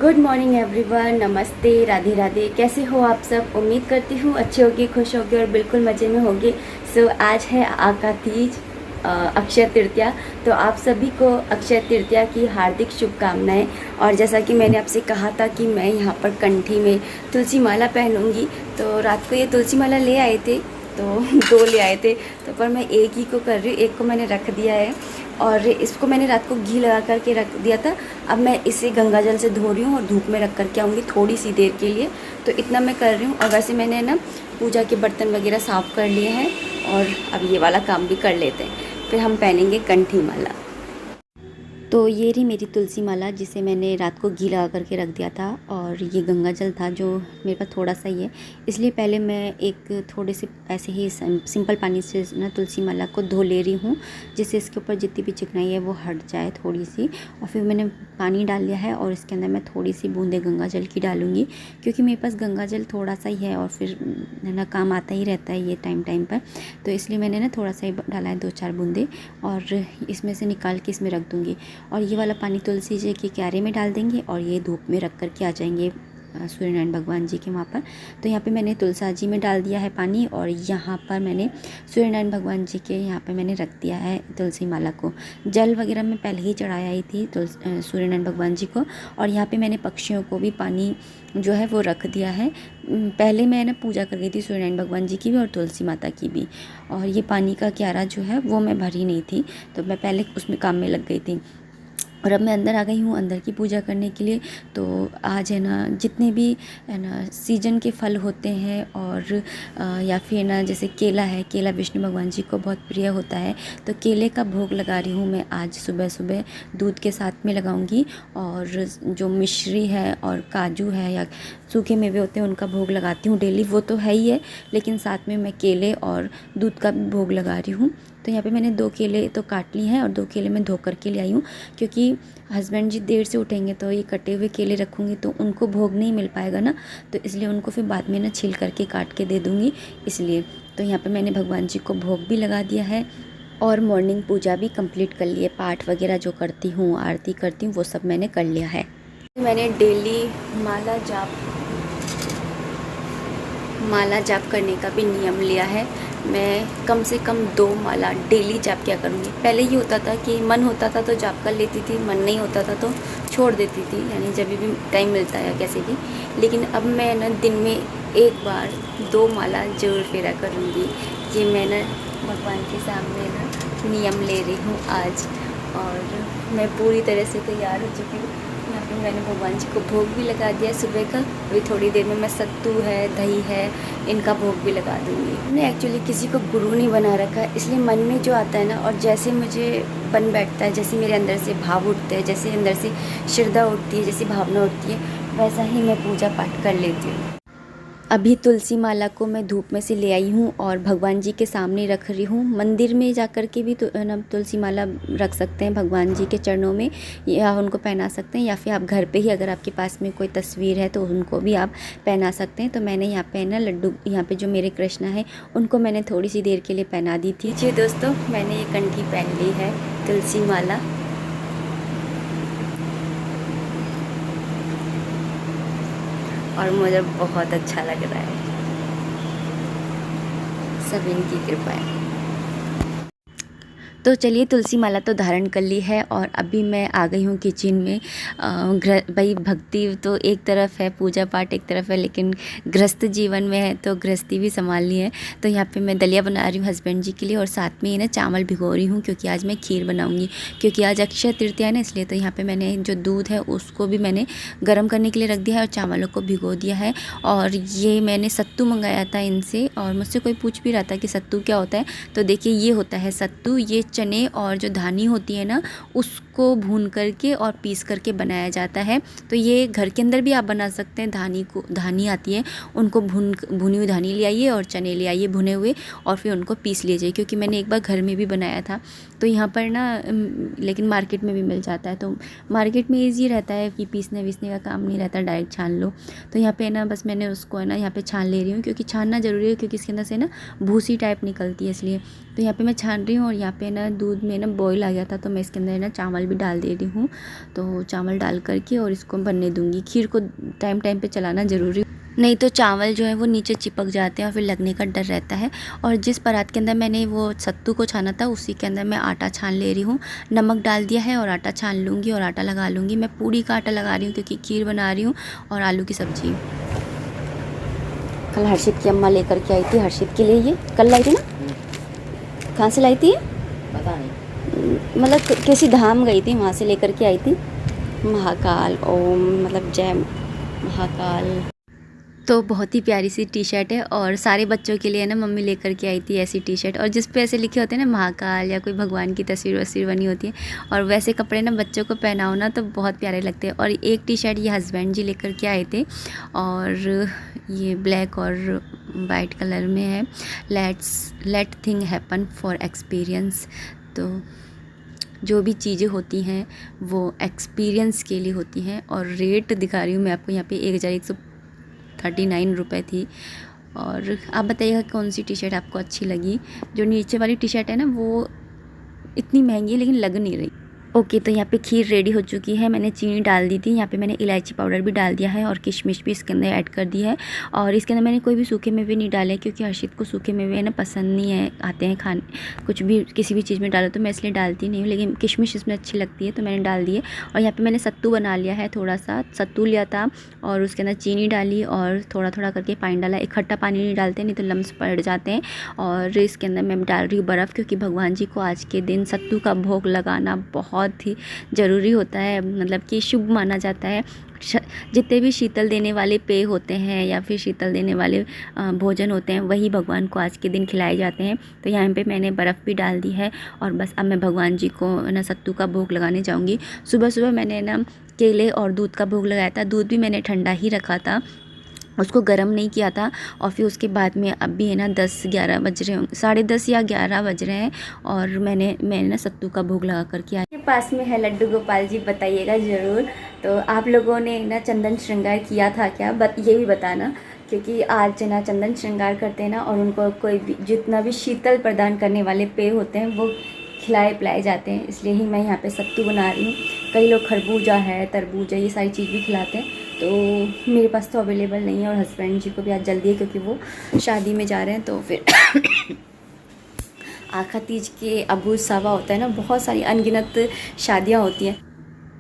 Good morning everyone, नमस्ते, राधे राधे। कैसे हो आप सब? उम्मीद करती हूँ अच्छे होगे, खुश होगे और बिल्कुल मज़े में होगे। आज है आका तीज, अक्षय तृतीया। तो आप सभी को अक्षय तृतीया की हार्दिक शुभकामनाएं। और जैसा कि मैंने आपसे कहा था कि मैं यहाँ पर कंठी में तुलसी माला पहनूंगी, तो रात को ये तुलसी माला ले आए थे, तो दो ले आए थे, तो पर मैं एक ही को कर रही हूँ, एक को मैंने रख दिया है। और इसको मैंने रात को घी लगा करके रख दिया था। अब मैं इसे गंगा जल से धो रही हूँ और धूप में रख करके आऊँगी थोड़ी सी देर के लिए। तो इतना मैं कर रही हूँ। और वैसे मैंने ना पूजा के बर्तन वगैरह साफ़ कर लिए हैं और अब ये वाला काम भी कर लेते हैं, फिर हम पहनेंगे कंठी माला। तो ये रही मेरी तुलसी माला, जिसे मैंने रात को घी लगा करके रख दिया था। और ये गंगा जल था जो मेरे पास थोड़ा सा ही है, इसलिए पहले मैं एक थोड़े से ऐसे ही सिंपल पानी से ना तुलसी माला को धो ले रही हूँ, जिससे इसके ऊपर जितनी भी चिकनाई है वो हट जाए थोड़ी सी। और फिर मैंने पानी डाल लिया है और इसके अंदर मैं थोड़ी सी बूंदे गंगा जल की डालूँगी, क्योंकि मेरे पास गंगा जल थोड़ा सा ही है और फिर ना काम आता ही रहता है ये टाइम पर। तो इसलिए मैंने ना थोड़ा सा ही डाला है, 2-4 बूंदे, और इसमें से निकाल के इसमें रख दूँगी। और ये वाला पानी तुलसी जी के क्यारे में डाल देंगे और ये धूप में रख कर के आ जाएंगे सूर्यनारायण भगवान जी के वहाँ पर। तो यहाँ पे मैंने तुलसा जी में डाल दिया है पानी, और यहाँ पर मैंने सूर्यनारायण भगवान जी के यहाँ पे मैंने रख दिया है तुलसी माला को। जल वगैरह मैं पहले ही चढ़ाया ही थी सूर्यनारायण भगवान जी को। और यहाँ पे मैंने पक्षियों को भी पानी जो है वो रख दिया है। पहले मैं ना पूजा कर गई थी सूर्यनारायण भगवान जी की भी और तुलसी माता की भी। और ये पानी का क्यारा जो है वो मैं भरी नहीं थी, तो मैं पहले उसमें काम में लग गई थी। और अब मैं अंदर आ गई हूँ अंदर की पूजा करने के लिए। तो आज है ना, जितने भी है ना सीजन के फल होते हैं, और या फिर ना जैसे केला है, केला विष्णु भगवान जी को बहुत प्रिय होता है, तो केले का भोग लगा रही हूँ मैं आज सुबह सुबह, दूध के साथ में लगाऊंगी। और जो मिश्री है और काजू है या सूखे मेवे होते हैं उनका भोग लगाती हूँ डेली, वो तो है ही है, लेकिन साथ में मैं केले और दूध का भी भोग लगा रही हूँ। तो यहाँ पे मैंने 2 केले तो काट ली हैं और 2 केले मैं धो करके ले आई हूँ, क्योंकि हस्बैंड जी देर से उठेंगे तो ये कटे हुए केले रखूँगी तो उनको भोग नहीं मिल पाएगा ना, तो इसलिए उनको फिर बाद में ना छील करके काट के दे दूँगी इसलिए। तो यहाँ पे मैंने भगवान जी को भोग भी लगा दिया है और मॉर्निंग पूजा भी कंप्लीट कर ली है। पाठ वगैरह जो करती हूँ, आरती करती हूँ, वो सब मैंने कर लिया है। मैंने डेली माला जाप करने का भी नियम लिया है। मैं कम से कम 2 माला डेली जाप किया करूँगी। पहले ये होता था कि मन होता था तो जाप कर लेती थी, मन नहीं होता था तो छोड़ देती थी, यानी जब भी टाइम मिलता है कैसे भी। लेकिन अब मैं ना दिन में एक बार 2 माला जरूर फेरा करूँगी। ये मैं ना भगवान के सामने ना नियम ले रही हूँ आज, और मैं पूरी तरह से तैयार हो चुकी हूँ। यहाँ पे मैंने भगवान जी को भोग भी लगा दिया सुबह का। अभी थोड़ी देर में मैं सत्तू है, दही है, इनका भोग भी लगा दूँगी। मैंने एक्चुअली किसी को गुरु नहीं बना रखा, इसलिए मन में जो आता है ना, और जैसे मुझे बन बैठता है, जैसे मेरे अंदर से भाव उठते हैं, जैसे अंदर से श्रद्धा उठती है, जैसी भावना उठती है, वैसा ही मैं पूजा पाठ कर लेती हूँ। अभी तुलसी माला को मैं धूप में से ले आई हूँ और भगवान जी के सामने रख रही हूँ। मंदिर में जा कर के भी ना तुलसी माला रख सकते हैं भगवान जी के चरणों में, या उनको पहना सकते हैं, या फिर आप घर पे ही अगर आपके पास में कोई तस्वीर है तो उनको भी आप पहना सकते हैं। तो मैंने यहाँ पे ना लड्डू, यहाँ पे जो मेरे कृष्णा है उनको मैंने थोड़ी सी देर के लिए पहना दी थी। जी दोस्तों, मैंने ये कंठी पहन ली है तुलसी माला, और मुझे बहुत अच्छा लग रहा है। सब इनकी कृपा है। तो चलिए, तुलसी माला तो धारण कर ली है और अभी मैं आ गई हूँ किचन में। भाई भक्ति तो एक तरफ है, पूजा पाठ एक तरफ है, लेकिन गृहस्थ जीवन में है तो गृहस्थी भी संभालनी है। तो यहाँ पे मैं दलिया बना रही हूँ हस्बैंड जी के लिए, और साथ में ही ना चावल भिगो रही हूँ, क्योंकि आज मैं खीर बनाऊँगी, क्योंकि आज अक्षय तृतीया है ना, इसलिए। तो यहाँ पर मैंने जो दूध है उसको भी मैंने गर्म करने के लिए रख दिया है और चावलों को भिगो दिया है। और ये मैंने सत्तू मंगाया था इनसे, और मुझसे कोई पूछ भी रहा था कि सत्तू क्या होता है, तो देखिए ये होता है सत्तू। ये चने और जो धानी होती है ना, उसको भून करके और पीस करके बनाया जाता है। तो ये घर के अंदर भी आप बना सकते हैं। धानी आती है, उनको भुनी हुई धानी ले आइए और चने ले आइए भुने हुए, और फिर उनको पीस लीजिए, क्योंकि मैंने एक बार घर में भी बनाया था। तो यहाँ पर ना लेकिन मार्केट में भी मिल जाता है, तो मार्केट में ईजी रहता है कि पीसने वीसने का काम नहीं रहता, डायरेक्ट छान लो। तो यहाँ पे ना बस मैंने उसको है ना यहाँ पे छान ले रही हूँ, क्योंकि छानना ज़रूरी है, क्योंकि इसके अंदर से ना भूसी टाइप निकलती है, इसलिए। तो यहाँ पे मैं छान रही हूँ, और यहाँ पे ना मेरा दूध में ना बॉईल आ गया था, तो मैं इसके अंदर ना चावल भी डाल दे रही हूँ। तो चावल डाल करके और इसको बनने दूँगी। खीर को टाइम टाइम पे चलाना ज़रूरी, नहीं तो चावल जो है वो नीचे चिपक जाते हैं और फिर लगने का डर रहता है। और जिस परात के अंदर मैंने वो सत्तू को छाना था, उसी के अंदर मैं आटा छान ले रही हूँ। नमक डाल दिया है और आटा छान लूँगी और आटा लगा लूँगी। मैं पूड़ी का आटा लगा रही हूँ क्योंकि खीर बना रही हूँ और आलू की सब्ज़ी। कल हर्षित की अम्मा लेकर के आई थी हर्षित के लिए, ये कल लाई थी ना, कहाँ से लाई थी पता नहीं, मतलब किसी धाम गई थी, वहाँ से लेकर के आई थी। महाकाल ओम, मतलब जय महाकाल। तो बहुत ही प्यारी सी टी शर्ट है और सारे बच्चों के लिए ना मम्मी लेकर के आई थी ऐसी टी शर्ट, और जिस पे ऐसे लिखे होते हैं ना महाकाल या कोई भगवान की तस्वीर बनी होती है। और वैसे कपड़े ना बच्चों को पहनाओ ना तो बहुत प्यारे लगते हैं। और एक टी शर्ट ये हस्बैंड जी लेकर के आए थे और ये ब्लैक और वाइट कलर में है। Let thing happen for experience. तो जो भी चीज़ें होती हैं वो एक्सपीरियंस के लिए होती हैं। और रेट दिखा रही हूँ मैं आपको, यहाँ पे 1139 रुपये थी। और आप बताइएगा कौन सी टी शर्ट आपको अच्छी लगी। जो नीचे वाली टी शर्ट है ना वो इतनी महंगी है लेकिन लग नहीं रही। ओके, तो यहाँ पे खीर रेडी हो चुकी है। मैंने चीनी डाल दी थी, यहाँ पे मैंने इलायची पाउडर भी डाल दिया है और किशमिश भी इसके अंदर ऐड कर दी है। और इसके अंदर मैंने कोई भी सूखे मेवे नहीं डाले क्योंकि हर्षित को सूखे मेवे ना पसंद नहीं है, आते हैं खाने, कुछ भी किसी भी चीज़ में डालो तो मैं इसलिए डालती नहीं हूँ, लेकिन किशमिश इसमें अच्छी लगती है तो मैंने डाल दी है। और यहाँ पर मैंने सत्तू बना लिया है, थोड़ा सा सत्तू लिया था और उसके अंदर चीनी डाली और थोड़ा थोड़ा करके पानी डाला। इकट्ठा पानी नहीं डालते, नहीं तो लम्स पड़ जाते हैं। और इसके अंदर मैं डाल रही हूँ बर्फ़, क्योंकि भगवान जी को आज के दिन सत्तू का भोग लगाना बहुत ही ज़रूरी होता है, मतलब कि शुभ माना जाता है। जितने भी शीतल देने वाले पेय होते हैं या फिर शीतल देने वाले भोजन होते हैं वही भगवान को आज के दिन खिलाए जाते हैं। तो यहाँ पे मैंने बर्फ़ भी डाल दी है और बस अब मैं भगवान जी को ना सत्तू का भोग लगाने जाऊँगी। सुबह सुबह मैंने ना केले और दूध का भोग लगाया था। दूध भी मैंने ठंडा ही रखा था, उसको गर्म नहीं किया था। और फिर उसके बाद में अब भी है ना 10-11 बज रहे होंगे, 10:30 या 11 बज रहे हैं और मैंने ना सत्तू का भोग लगा करके आया। पास में है लड्डू गोपाल जी, बताइएगा ज़रूर। तो आप लोगों ने ना चंदन श्रृंगार किया था क्या, ये भी बताना, क्योंकि आज ना चंदन श्रृंगार करते हैं ना और उनको कोई भी जितना भी शीतल प्रदान करने वाले पेय होते हैं वो खिलाए पिलाए जाते हैं। इसलिए ही मैं यहाँ पे सत्तू बना रही हूँ। कई लोग खरबूजा है, तरबूजा, ये सारी चीज़ भी खिलाते हैं, तो मेरे पास तो अवेलेबल नहीं है। और हस्बैंड जी को भी आज जल्दी है क्योंकि वो शादी में जा रहे हैं। तो फिर आखा तीज के अबूझ सावा होता है ना, बहुत सारी अनगिनत शादियाँ होती हैं।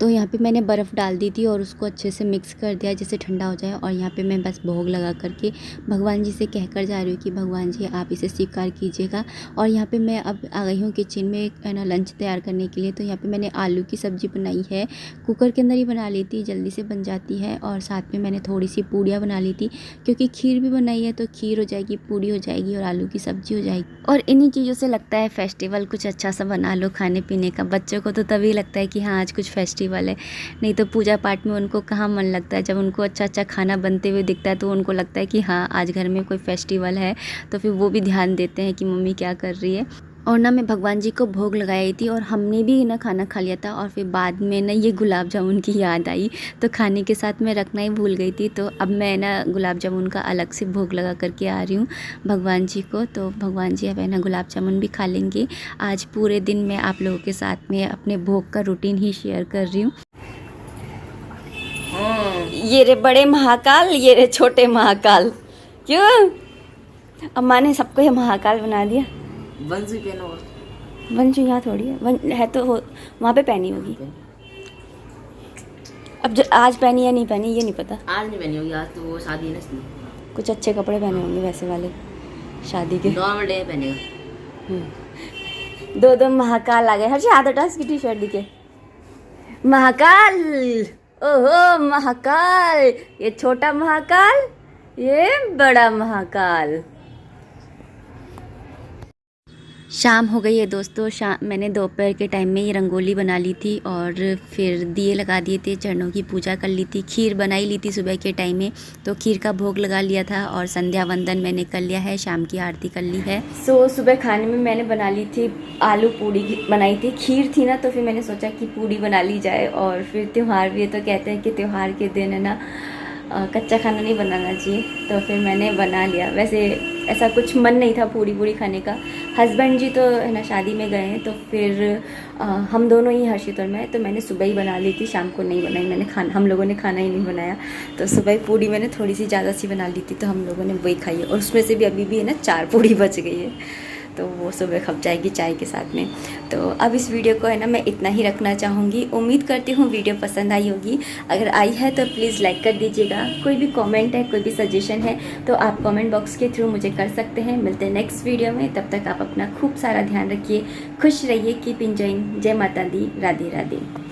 तो यहाँ पे मैंने बर्फ़ डाल दी थी और उसको अच्छे से मिक्स कर दिया जिससे ठंडा हो जाए। और यहाँ पे मैं बस भोग लगा करके भगवान जी से कहकर जा रही हूँ कि भगवान जी आप इसे स्वीकार कीजिएगा। और यहाँ पे मैं अब आ गई हूँ किचन में है ना लंच तैयार करने के लिए। तो यहाँ पे मैंने आलू की सब्ज़ी बनाई है, कुकर के अंदर ही बना ली थी, जल्दी से बन जाती है। और साथ में मैंने थोड़ी सी पूड़ियाँ बना ली थी क्योंकि खीर भी बनाई है, तो खीर हो जाएगी, पूड़ी हो जाएगी और आलू की सब्ज़ी हो जाएगी। और इन्हीं चीज़ों से लगता है फेस्टिवल कुछ अच्छा सा बना लो खाने पीने का। बच्चों को तो तभी लगता है कि हाँ आज कुछ फेस्टिवल है, नहीं तो पूजा पाठ में उनको कहाँ मन लगता है। जब उनको अच्छा अच्छा खाना बनते हुए दिखता है तो उनको लगता है कि हाँ आज घर में कोई फेस्टिवल है, तो फिर वो भी ध्यान देते हैं कि मम्मी क्या कर रही है। और ना मैं भगवान जी को भोग लगाई थी और हमने भी ना खाना खा लिया था। और फिर बाद में ना ये गुलाब जामुन की याद आई, तो खाने के साथ मैं रखना ही भूल गई थी। तो अब मैं ना गुलाब जामुन का अलग से भोग लगा करके आ रही हूँ भगवान जी को। तो भगवान जी अब है ना गुलाब जामुन भी खा लेंगे। आज पूरे दिन मैं आप लोगों के साथ में अपने भोग का रूटीन ही शेयर कर रही हूँ। ये रे बड़े महाकाल, ये रे छोटे महाकाल। क्यों अम्मा ने सबको ये महाकाल बना दिया। बंसू पहनो, बंसू यहाँ थोड़ी है तो वहाँ पे पहनी होगी। अब जो आज पहनी या नहीं पहनी ये नहीं पता। आज नहीं पहनी होगी, आज तो वो शादी है ना, कुछ अच्छे कपड़े पहने होंगे वैसे वाले शादी के। नॉर्मल डे पहनेगा। दो महाकाल आ गए। हर हाथ हटा इसकी टी शर्ट दिखे। महाकाल, ओहो महाकाल, ये छोटा महाकाल, ये बड़ा महाकाल। शाम हो गई है दोस्तों। मैंने दोपहर के टाइम में ये रंगोली बना ली थी और फिर दिए लगा दिए थे, चरणों की पूजा कर ली थी, खीर बनाई ली थी सुबह के टाइम में, तो खीर का भोग लगा लिया था और संध्या वंदन मैंने कर लिया है, शाम की आरती कर ली है। सुबह खाने में मैंने बना ली थी आलू पूड़ी बनाई थी, खीर थी ना तो फिर मैंने सोचा कि पूड़ी बना ली जाए। और फिर त्यौहार भी है तो कहते हैं कि त्यौहार के दिन है ना कच्चा खाना नहीं बनाना चाहिए, तो फिर मैंने बना लिया। वैसे ऐसा कुछ मन नहीं था पूरी पूरी खाने का। हस्बैंड जी तो है ना शादी में गए हैं, तो फिर हम दोनों ही, हर्षित और मैं, तो मैंने सुबह ही बना ली थी, शाम को नहीं बनाई मैंने खाना, हम लोगों ने खाना ही नहीं बनाया। तो सुबह ही पूड़ी मैंने थोड़ी सी ज़्यादा सी बना ली थी, तो हम लोगों ने वही खाई है, और उसमें से भी अभी भी है ना 4 पूड़ी बच गई है, तो वो सुबह खप जाएगी चाय के साथ में। तो अब इस वीडियो को है ना मैं इतना ही रखना चाहूँगी। उम्मीद करती हूँ वीडियो पसंद आई होगी। अगर आई है तो प्लीज़ लाइक कर दीजिएगा। कोई भी कमेंट है, कोई भी सजेशन है तो आप कमेंट बॉक्स के थ्रू मुझे कर सकते हैं। मिलते हैं नेक्स्ट वीडियो में, तब तक आप अपना खूब सारा ध्यान रखिए, खुश रहिए, कीप इंजॉइंग। जय माता दी, राधे राधे।